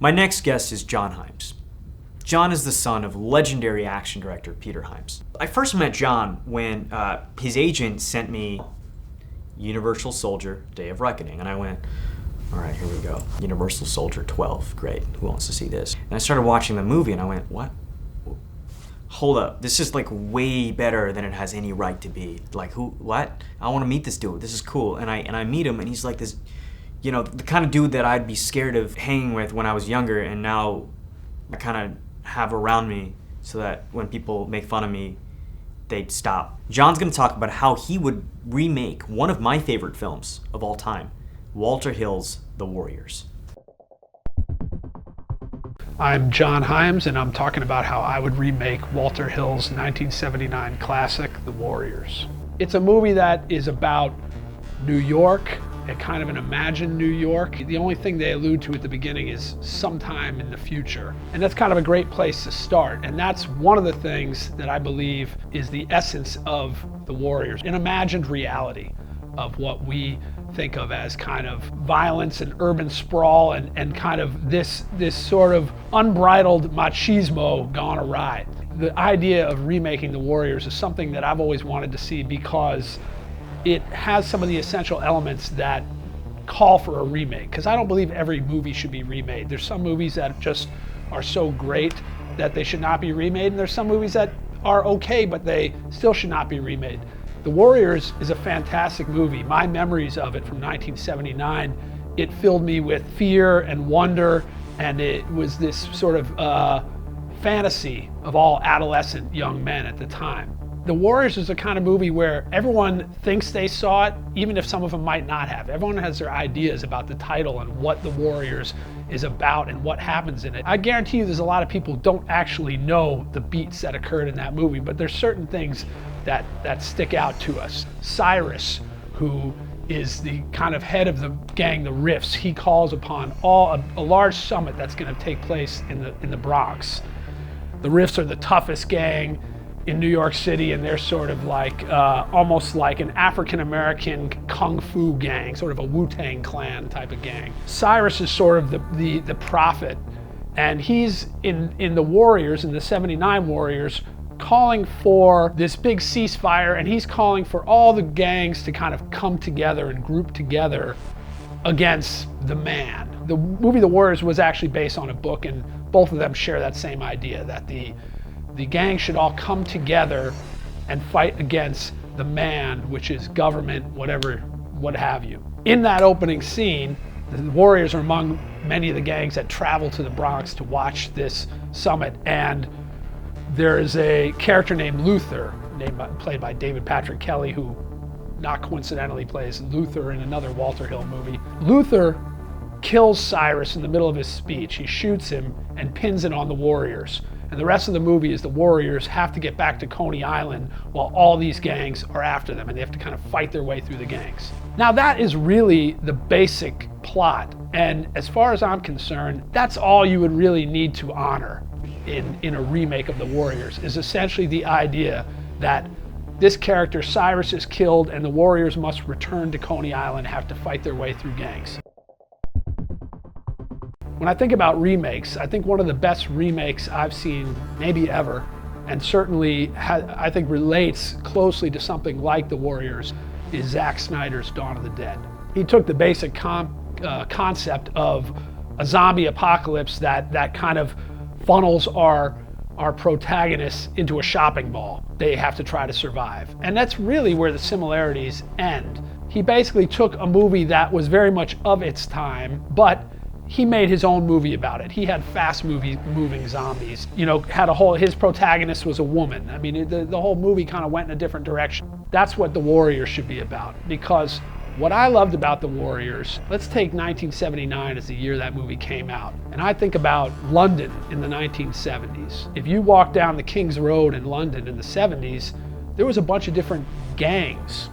My next guest is John Hyams. John is the son of legendary action director Peter Hyams. I first met John when his agent sent me Universal Soldier, Day of Reckoning, and I went, all right, here we go. Universal Soldier 12, great, who wants to see this? And I started watching the movie and I went, what? Hold up, this is like way better than it has any right to be. Like, who, what? I want to meet this dude, this is cool. And I meet him and he's like this, you know, the kind of dude that I'd be scared of hanging with when I was younger, and now I kind of have around me so that when people make fun of me, they'd stop. John's gonna talk about how he would remake one of my favorite films of all time, Walter Hill's The Warriors. I'm John Hyams, and I'm talking about how I would remake Walter Hill's 1979 classic, The Warriors. It's a movie that is about New York, a kind of an imagined New York. The only thing they allude to at the beginning is sometime in the future. And that's kind of a great place to start. And that's one of the things that I believe is the essence of The Warriors, an imagined reality of what we think of as kind of violence and urban sprawl and kind of this sort of unbridled machismo gone awry. The idea of remaking The Warriors is something that I've always wanted to see because it has some of the essential elements that call for a remake. Because I don't believe every movie should be remade. There's some movies that just are so great that they should not be remade, and there's some movies that are okay but they still should not be remade. The Warriors is a fantastic movie. My memories of it from 1979, it filled me with fear and wonder, and it was this sort of fantasy of all adolescent young men at the time. The Warriors is the kind of movie where everyone thinks they saw it, even if some of them might not have. Everyone has their ideas about the title and what The Warriors is about and what happens in it. I guarantee you there's a lot of people who don't actually know the beats that occurred in that movie, but there's certain things that stick out to us. Cyrus, who is the kind of head of the gang, the Riffs, he calls upon a large summit that's going to take place in the Bronx. The Riffs are the toughest gang in New York City, and they're sort of like almost like an African-American kung fu gang, sort of a Wu-Tang Clan type of gang. Cyrus is sort of the prophet, and he's in the Warriors, in the 79 Warriors, calling for this big ceasefire, and he's calling for all the gangs to kind of come together and group together against the man. The movie The Warriors was actually based on a book, and both of them share that same idea, that the gang should all come together and fight against the man, which is government, whatever, what have you. In that opening scene, the Warriors are among many of the gangs that travel to the Bronx to watch this summit, and there is a character named Luther, played by David Patrick Kelly, who not coincidentally plays Luther in another Walter Hill movie. Luther kills Cyrus in the middle of his speech. He shoots him and pins it on the Warriors. And the rest of the movie is the Warriors have to get back to Coney Island while all these gangs are after them, and they have to kind of fight their way through the gangs. Now that is really the basic plot, and as far as I'm concerned, that's all you would really need to honor in a remake of The Warriors, is essentially the idea that this character Cyrus is killed and the Warriors must return to Coney Island and have to fight their way through gangs. When I think about remakes, I think one of the best remakes I've seen maybe ever, and certainly I think relates closely to something like The Warriors, is Zack Snyder's Dawn of the Dead. He took the basic concept of a zombie apocalypse that kind of funnels our protagonists into a shopping mall. They have to try to survive. And that's really where the similarities end. He basically took a movie that was very much of its time, but he made his own movie about it. He had fast moving zombies. You know, his protagonist was a woman. I mean, the whole movie kind of went in a different direction. That's what The Warriors should be about, because what I loved about The Warriors, let's take 1979 as the year that movie came out. And I think about London in the 1970s. If you walk down the King's Road in London in the 70s, there was a bunch of different gangs.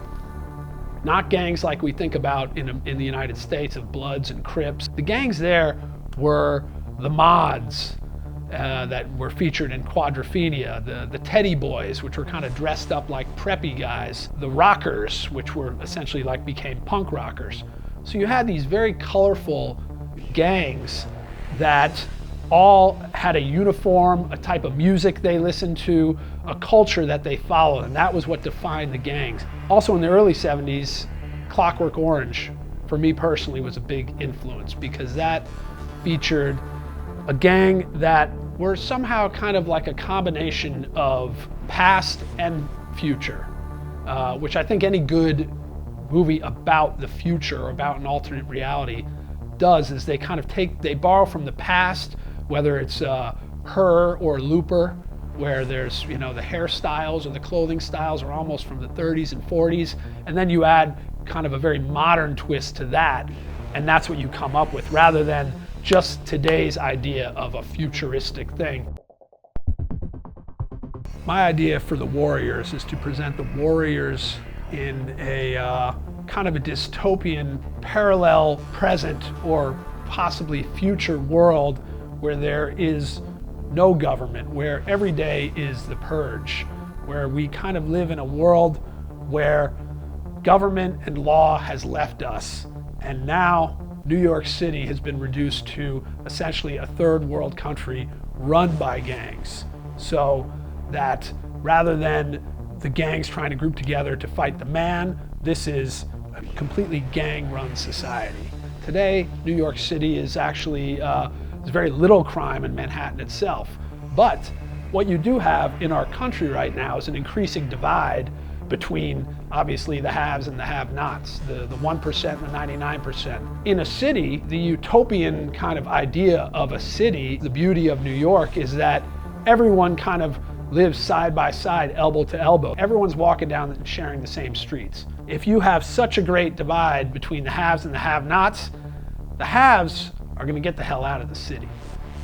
Not gangs like we think about in the United States of Bloods and Crips. The gangs there were the Mods, that were featured in Quadrophenia, the Teddy Boys, which were kind of dressed up like preppy guys, the Rockers, which were essentially became punk rockers. So you had these very colorful gangs that all had a uniform, a type of music they listened to, a culture that they followed, and that was what defined the gangs. Also in the early 70s, Clockwork Orange, for me personally, was a big influence because that featured a gang that were somehow kind of like a combination of past and future, which I think any good movie about the future or about an alternate reality does, is they kind of they borrow from the past, whether it's Her or Looper, where there's, the hairstyles or the clothing styles are almost from the 30s and 40s, and then you add kind of a very modern twist to that, and that's what you come up with, rather than just today's idea of a futuristic thing. My idea for the Warriors is to present the Warriors in a kind of a dystopian parallel present or possibly future world where there is no government, where every day is the purge, where we kind of live in a world where government and law has left us, and now New York City has been reduced to essentially a third world country run by gangs. So that rather than the gangs trying to group together to fight the man, this is a completely gang-run society. Today, New York City is actually, there's very little crime in Manhattan itself. But what you do have in our country right now is an increasing divide between, obviously, the haves and the have-nots, the 1% and the 99%. In a city, the utopian kind of idea of a city, the beauty of New York, is that everyone kind of lives side by side, elbow to elbow. Everyone's walking down and sharing the same streets. If you have such a great divide between the haves and the have-nots, the haves are going to get the hell out of the city.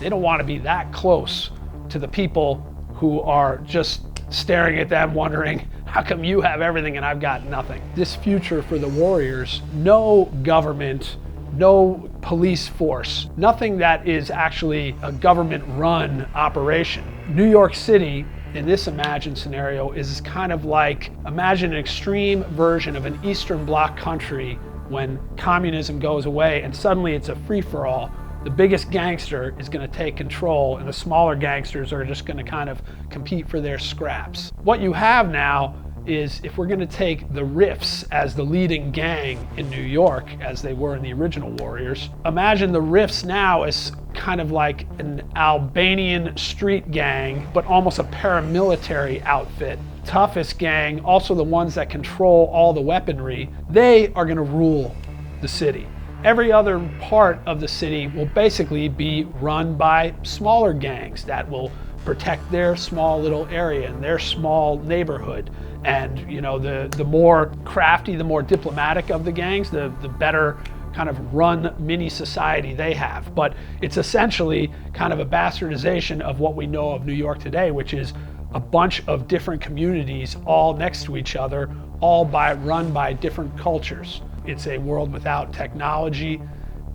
They don't want to be that close to the people who are just staring at them wondering, how come you have everything and I've got nothing? This future for the Warriors, no government, no police force, nothing that is actually a government-run operation. New York City, in this imagined scenario, is kind of like, imagine an extreme version of an Eastern Bloc country when communism goes away and suddenly it's a free-for-all. The biggest gangster is going to take control and the smaller gangsters are just going to kind of compete for their scraps. What you have now is, if we're going to take the Riffs as the leading gang in New York, as they were in the original Warriors, imagine the Riffs now as kind of like an Albanian street gang, but almost a paramilitary outfit. Toughest gang, also the ones that control all the weaponry, they are going to rule the city. Every other part of the city will basically be run by smaller gangs that will protect their small little area and their small neighborhood. And the more crafty, the more diplomatic of the gangs, the better kind of run mini society they have. But it's essentially kind of a bastardization of what we know of New York today, which is a bunch of different communities all next to each other, all run by different cultures. It's a world without technology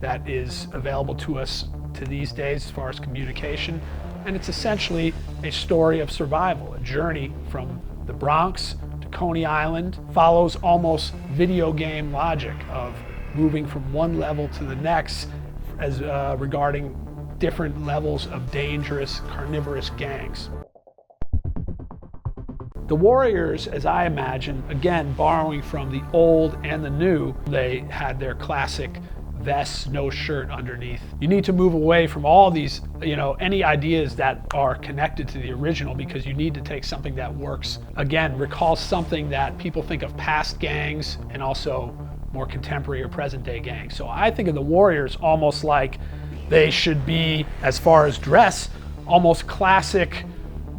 that is available to us to these days as far as communication. And it's essentially a story of survival, a journey from the Bronx to Coney Island, follows almost video game logic of moving from one level to the next as regarding different levels of dangerous carnivorous gangs. The Warriors, as I imagine, again, borrowing from the old and the new, they had their classic vests, no shirt underneath. You need to move away from all these, any ideas that are connected to the original, because you need to take something that works. Again, recall something that people think of past gangs and also more contemporary or present day gangs. So I think of the Warriors almost like they should be, as far as dress, almost classic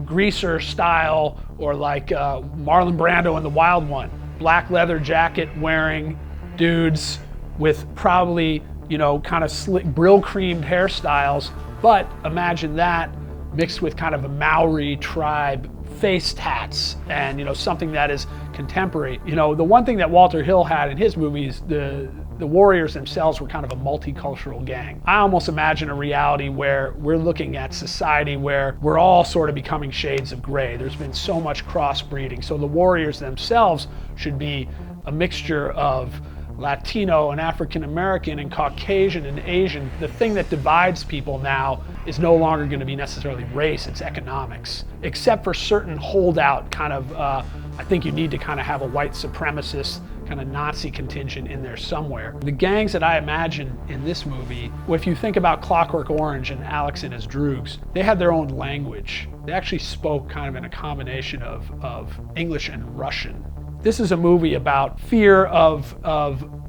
greaser style, or like Marlon Brando in The Wild One. Black leather jacket wearing dudes with probably, kind of slick, brill creamed hairstyles. But imagine that mixed with kind of a Maori tribe face tats and, something that is contemporary. The one thing that Walter Hill had in his movies, the Warriors themselves were kind of a multicultural gang. I almost imagine a reality where we're looking at society where we're all sort of becoming shades of gray. There's been so much crossbreeding. So the Warriors themselves should be a mixture of Latino and African American and Caucasian and Asian. The thing that divides people now is no longer going to be necessarily race, it's economics. Except for certain holdout kind of, I think you need to kind of have a white supremacist kind of Nazi contingent in there somewhere. The gangs that I imagine in this movie, if you think about Clockwork Orange and Alex and his Droogs, they had their own language. They actually spoke kind of in a combination of English and Russian. This is a movie about fear of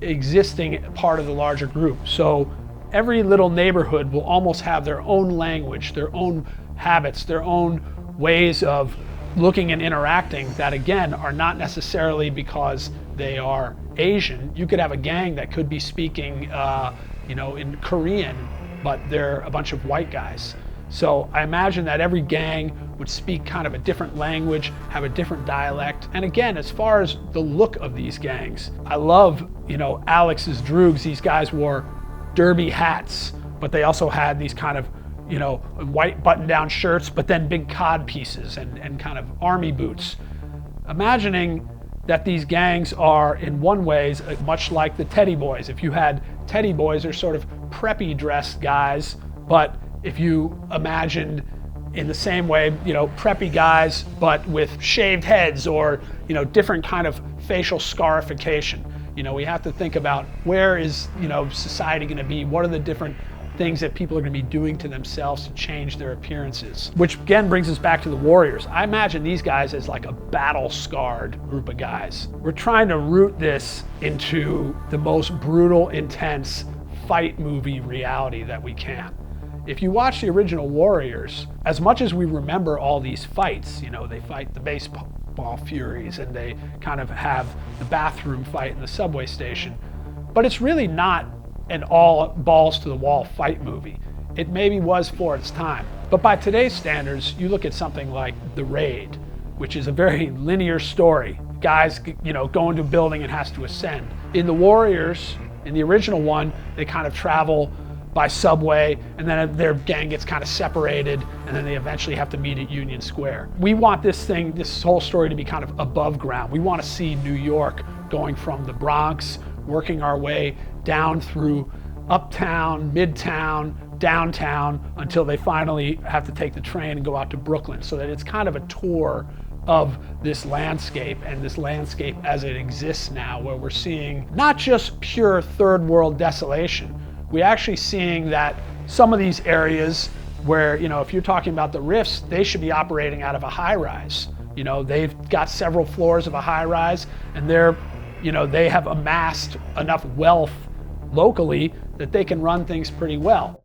existing part of the larger group. So every little neighborhood will almost have their own language, their own habits, their own ways of looking and interacting that, again, are not necessarily because they are Asian. You could have a gang that could be speaking, in Korean, but they're a bunch of white guys. So I imagine that every gang would speak kind of a different language, have a different dialect. And again, as far as the look of these gangs, I love, Alex's Droogs. These guys wore derby hats, but they also had these kind of, white button-down shirts, but then big cod pieces and kind of army boots. Imagining that these gangs are, in one ways, much like the Teddy Boys. If you had Teddy Boys, they're sort of preppy dressed guys, but if you imagined in the same way, preppy guys, but with shaved heads or, different kind of facial scarification. We have to think about where is, society going to be? What are the different things that people are going to be doing to themselves to change their appearances? Which again brings us back to the Warriors. I imagine these guys as like a battle-scarred group of guys. We're trying to root this into the most brutal, intense fight movie reality that we can. If you watch the original Warriors, as much as we remember all these fights, they fight the baseball Furies and they kind of have the bathroom fight in the subway station, but it's really not an all balls to the wall fight movie. It maybe was for its time, but by today's standards, you look at something like The Raid, which is a very linear story. Guys, go into a building and has to ascend. In the Warriors, in the original one, they kind of travel by subway, and then their gang gets kind of separated, and then they eventually have to meet at Union Square. We want this whole story to be kind of above ground. We want to see New York going from the Bronx, working our way down through uptown, midtown, downtown, until they finally have to take the train and go out to Brooklyn, so that it's kind of a tour of this landscape, and this landscape as it exists now, where we're seeing not just pure third world desolation. We're actually seeing that some of these areas where, if you're talking about the Rifts, they should be operating out of a high rise. They've got several floors of a high rise, and they have amassed enough wealth locally that they can run things pretty well.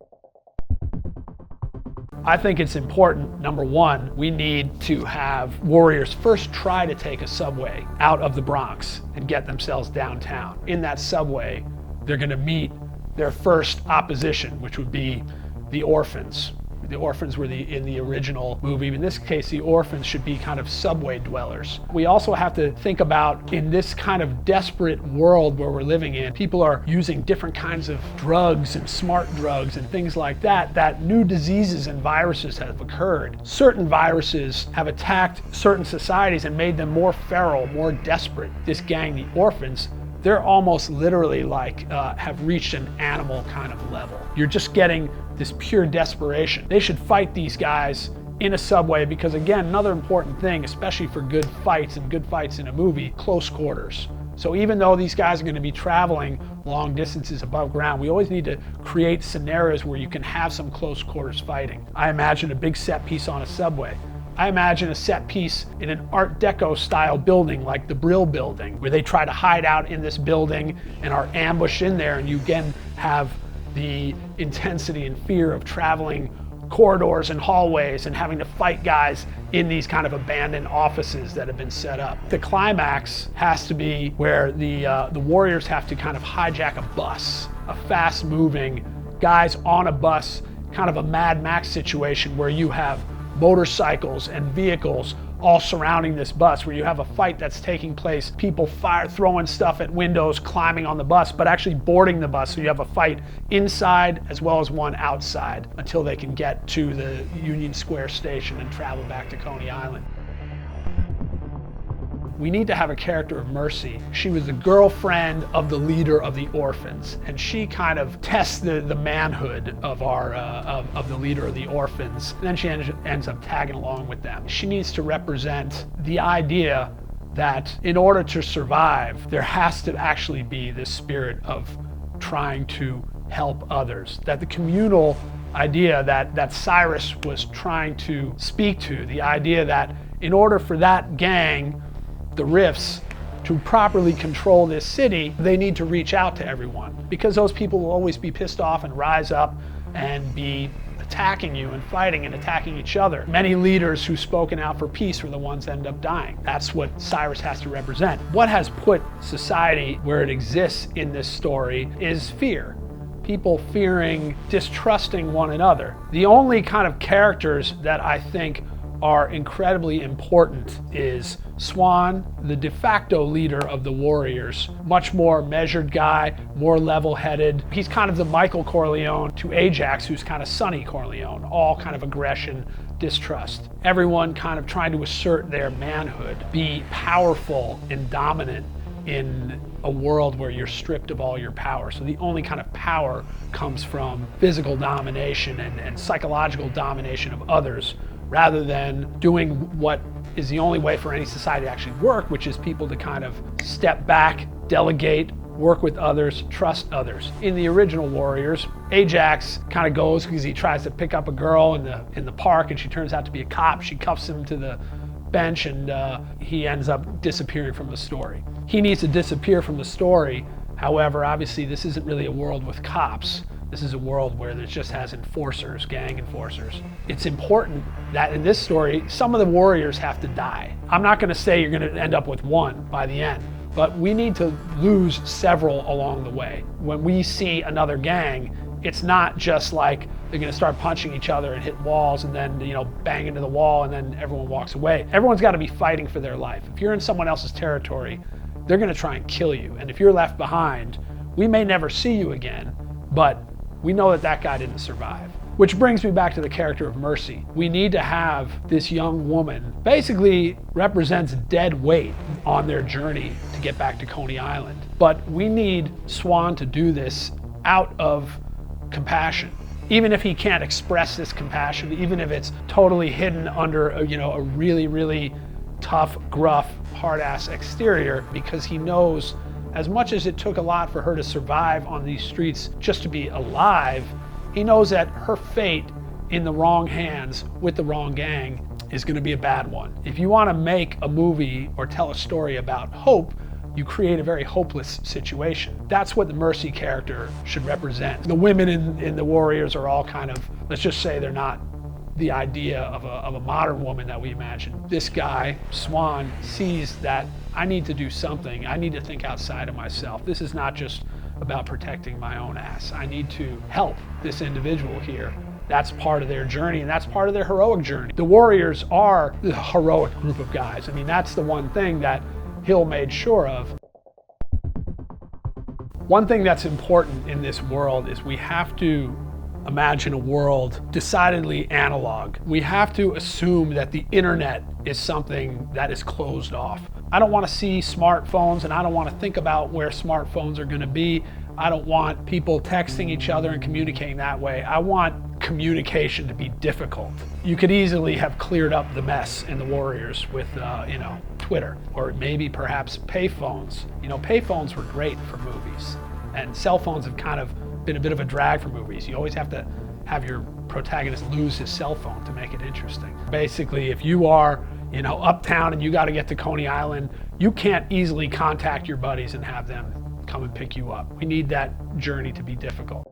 I think it's important, number one, we need to have Warriors first try to take a subway out of the Bronx and get themselves downtown. In that subway, they're going to meet their first opposition, which would be the orphans. The orphans were in the original movie. In this case, the orphans should be kind of subway dwellers. We also have to think about, in this kind of desperate world where we're living in, people are using different kinds of drugs and smart drugs and things like that new diseases and viruses have occurred. Certain viruses have attacked certain societies and made them more feral, more desperate. This gang, the orphans, they're almost literally have reached an animal kind of level. You're just getting this pure desperation. They should fight these guys in a subway because, again, another important thing, especially for good fights in a movie, close quarters. So even though these guys are going to be traveling long distances above ground, we always need to create scenarios where you can have some close quarters fighting. I imagine a big set piece on a subway. I imagine a set piece in an Art Deco style building like the Brill Building, where they try to hide out in this building and are ambushed in there, and you again have the intensity and fear of traveling corridors and hallways and having to fight guys in these kind of abandoned offices that have been set up. The climax has to be where the Warriors have to kind of hijack a bus, a fast-moving guys on a bus, kind of a Mad Max situation where you have motorcycles and vehicles all surrounding this bus, where you have a fight that's taking place, people throwing stuff at windows, climbing on the bus, but actually boarding the bus. So you have a fight inside as well as one outside until they can get to the Union Square station and travel back to Coney Island. we need to have a character of Mercy. She was the girlfriend of the leader of the orphans, and she kind of tests the manhood of of the leader of the orphans. And then she ends up tagging along with them. She needs to represent the idea that in order to survive, there has to actually be this spirit of trying to help others. That the communal idea that Cyrus was trying to speak to, the idea that in order for that gang, the Rifts, to properly control this city, they need to reach out to everyone, because those people will always be pissed off and rise up and be attacking you and fighting and attacking each other. Many leaders who've spoken out for peace were the ones that end up dying. That's what Cyrus has to represent. What has put society where it exists in this story is fear. People fearing, distrusting one another. The only kind of characters that I think are incredibly important is Swan, the de facto leader of the warriors. Much more measured guy, more level-headed. He's kind of the Michael Corleone to Ajax, who's kind of Sonny Corleone. All kind of aggression, distrust. Everyone kind of trying to assert their manhood, be powerful and dominant in a world where you're stripped of all your power. So the only kind of power comes from physical domination and psychological domination of others, rather than doing what is the only way for any society to actually work, which is people to kind of step back, delegate, work with others, trust others. In the original Warriors, Ajax kind of goes because he tries to pick up a girl in the park, and she turns out to be a cop. She cuffs him to the bench, and he ends up disappearing from the story. He needs to disappear from the story. However, obviously this isn't really a world with cops. This is a world where it just has enforcers, gang enforcers. It's important that in this story, some of the warriors have to die. I'm not going to say you're going to end up with one by the end, but we need to lose several along the way. When we see another gang, it's not just like they're going to start punching each other and hit walls and then, bang into the wall and then everyone walks away. Everyone's got to be fighting for their life. If you're in someone else's territory, they're going to try and kill you. And if you're left behind, we may never see you again, but we know that guy didn't survive. Which brings me back to the character of Mercy. We need to have this young woman basically represents dead weight on their journey to get back to Coney Island. But we need Swan to do this out of compassion. Even if he can't express this compassion, even if it's totally hidden under a really, really tough, gruff, hard-ass exterior, because he knows as much as it took a lot for her to survive on these streets just to be alive, he knows that her fate in the wrong hands with the wrong gang is going to be a bad one. If you want to make a movie or tell a story about hope, you create a very hopeless situation. That's what the Mercy character should represent. The women in the Warriors are all kind of, let's just say they're not the idea of a modern woman that we imagine. This guy, Swan, sees that I need to do something. I need to think outside of myself. This is not just about protecting my own ass. I need to help this individual here. That's part of their journey, and that's part of their heroic journey. The Warriors are the heroic group of guys. I mean, that's the one thing that Hill made sure of. One thing that's important in this world is we have to imagine a world decidedly analog. We have to assume that the internet is something that is closed off. I don't want to see smartphones, and I don't want to think about where smartphones are going to be. I don't want people texting each other and communicating that way. I want communication to be difficult. You could easily have cleared up the mess in the Warriors with, Twitter, or maybe perhaps payphones. Payphones were great for movies, and cell phones have kind of been a bit of a drag for movies. You always have to have your protagonist lose his cell phone to make it interesting. Basically, if you are, uptown and you got to get to Coney Island, you can't easily contact your buddies and have them come and pick you up. We need that journey to be difficult.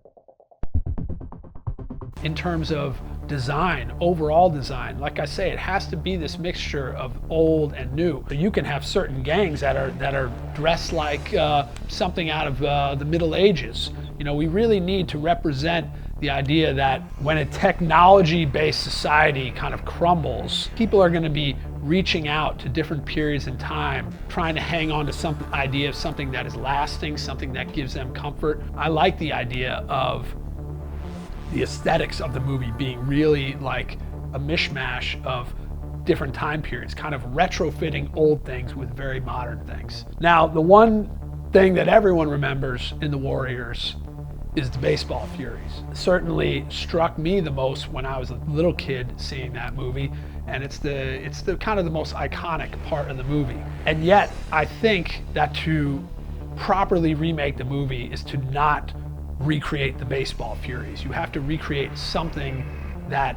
In terms of design, overall design, like I say, it has to be this mixture of old and new. You can have certain gangs that are dressed like something out of the Middle Ages. We really need to represent the idea that when a technology-based society kind of crumbles, people are going to be reaching out to different periods in time, trying to hang on to some idea of something that is lasting, something that gives them comfort. I like the idea of the aesthetics of the movie being really like a mishmash of different time periods, kind of retrofitting old things with very modern things. Now, the one thing that everyone remembers in The Warriors is the baseball furies. It certainly struck me the most when I was a little kid seeing that movie, and it's the kind of the most iconic part of the movie. And yet, I think that to properly remake the movie is to not recreate the baseball furies. You have to recreate something that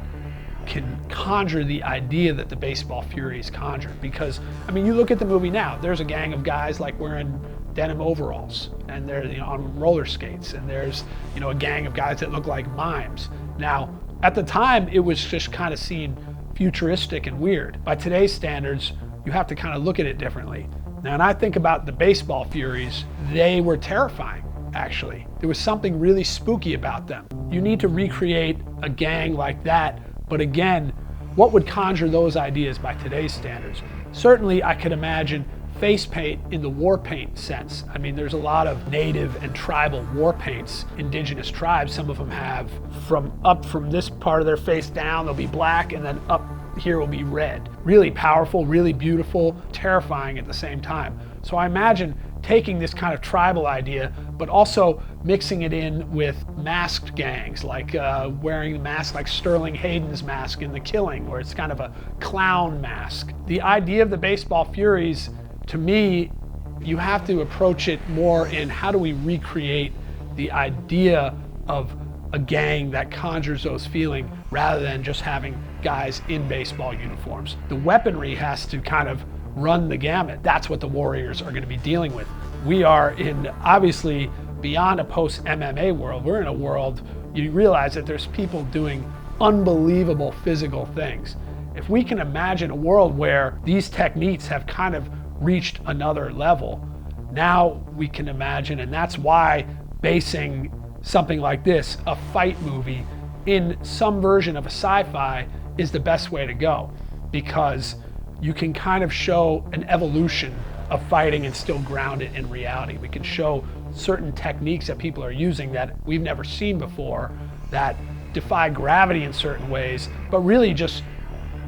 can conjure the idea that the baseball furies conjured. Because, I mean, you look at the movie now, there's a gang of guys like wearing denim overalls, and they're on roller skates, and there's a gang of guys that look like mimes. Now, at the time, it was just kind of seen futuristic and weird. By today's standards, you have to kind of look at it differently. Now, when I think about the baseball furies, they were terrifying, actually. There was something really spooky about them. You need to recreate a gang like that, but again, what would conjure those ideas by today's standards? Certainly, I could imagine face paint in the war paint sense. I mean, there's a lot of native and tribal war paints, indigenous tribes. Some of them have from this part of their face down, they'll be black, and then up here will be red. Really powerful, really beautiful, terrifying at the same time. So I imagine taking this kind of tribal idea, but also mixing it in with masked gangs, like wearing the mask like Sterling Hayden's mask in The Killing, where it's kind of a clown mask. The idea of the baseball furies, to me, you have to approach it more in how do we recreate the idea of a gang that conjures those feelings rather than just having guys in baseball uniforms. The weaponry has to kind of run the gamut. That's what the Warriors are going to be dealing with. We are in, obviously, beyond a post-MMA world. We're in a world, you realize that there's people doing unbelievable physical things. If we can imagine a world where these techniques have kind of reached another level, now we can imagine, and that's why basing something like this, a fight movie, in some version of a sci-fi is the best way to go, because you can kind of show an evolution of fighting and still ground it in reality. We can show certain techniques that people are using that we've never seen before, that defy gravity in certain ways, but really just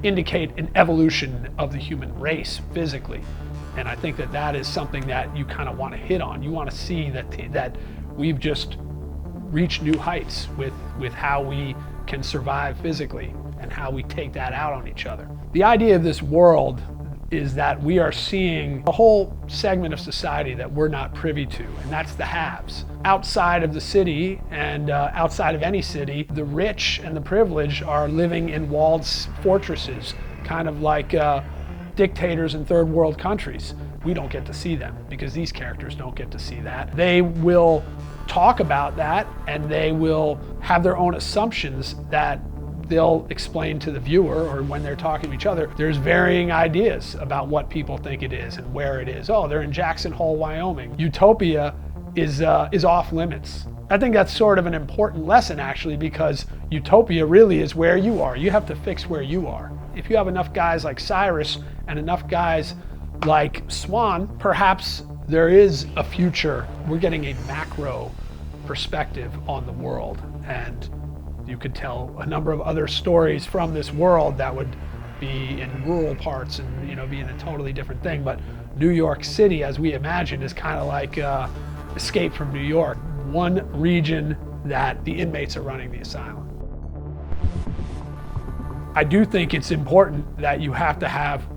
indicate an evolution of the human race physically. And I think that that is something that you kind of want to hit on. You want to see that we've just reached new heights with how we can survive physically and how we take that out on each other. The idea of this world is that we are seeing a whole segment of society that we're not privy to, and that's the haves. Outside of the city and outside of any city, the rich and the privileged are living in walled fortresses, kind of like dictators in third world countries. We don't get to see them because these characters don't get to see that. They will talk about that, and they will have their own assumptions that they'll explain to the viewer, or when they're talking to each other, there's varying ideas about what people think it is and where it is. Oh, they're in Jackson Hole, Wyoming. Utopia is off limits. I think that's sort of an important lesson, actually, because utopia really is where you are. You have to fix where you are. If you have enough guys like Cyrus and enough guys like Swan, perhaps there is a future. We're getting a macro perspective on the world, and you could tell a number of other stories from this world that would be in rural parts and be in a totally different thing. But New York City, as we imagine, is kind of like Escape from New York, one region that the inmates are running the asylum. I do think it's important that you have to have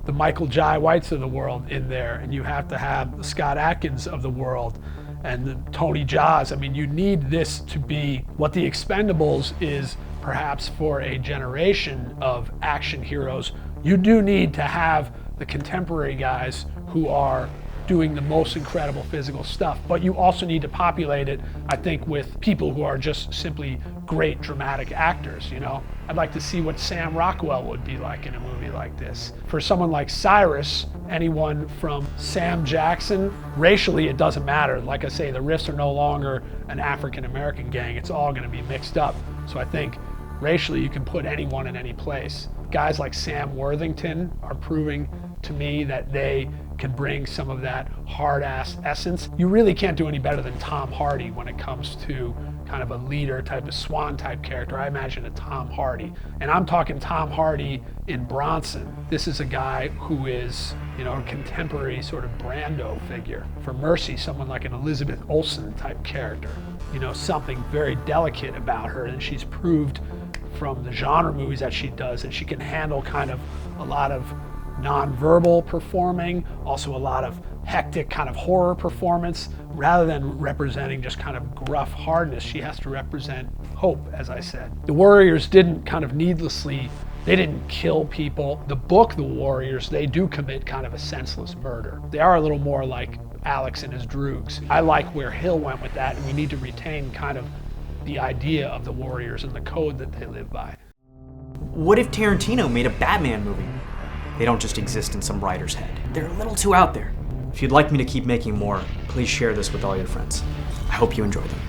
the Michael Jai Whites of the world in there, and you have to have the Scott Adkins of the world, and the Tony Jaa. I mean, you need this to be what The Expendables is perhaps for a generation of action heroes. You do need to have the contemporary guys who are doing the most incredible physical stuff, but you also need to populate it, I think, with people who are just simply great dramatic actors. I'd like to see what Sam Rockwell would be like in a movie like this. For someone like Cyrus, anyone from Sam Jackson, racially it doesn't matter. Like I say, the Riffs are no longer an African-American gang. It's all going to be mixed up. So I think racially you can put anyone in any place. Guys like Sam Worthington are proving to me that they can bring some of that hard-ass essence. You really can't do any better than Tom Hardy when it comes to kind of a leader type of Swan type character, I imagine a Tom Hardy. And I'm talking Tom Hardy in Bronson. This is a guy who is, you know, a contemporary sort of Brando figure. For Mercy, someone like an Elizabeth Olsen type character. You know, something very delicate about her, and she's proved from the genre movies that she does that she can handle kind of a lot of non-verbal performing, also a lot of hectic kind of horror performance. Rather than representing just kind of gruff hardness, she has to represent hope, as I said. The Warriors didn't kind of needlessly, they didn't kill people. The book, The Warriors, they do commit kind of a senseless murder. They are a little more like Alex and his droogs. I like where Hill went with that, and we need to retain kind of the idea of the Warriors and the code that they live by. What if Tarantino made a Batman movie? They don't just exist in some writer's head. They're a little too out there. If you'd like me to keep making more, please share this with all your friends. I hope you enjoy them.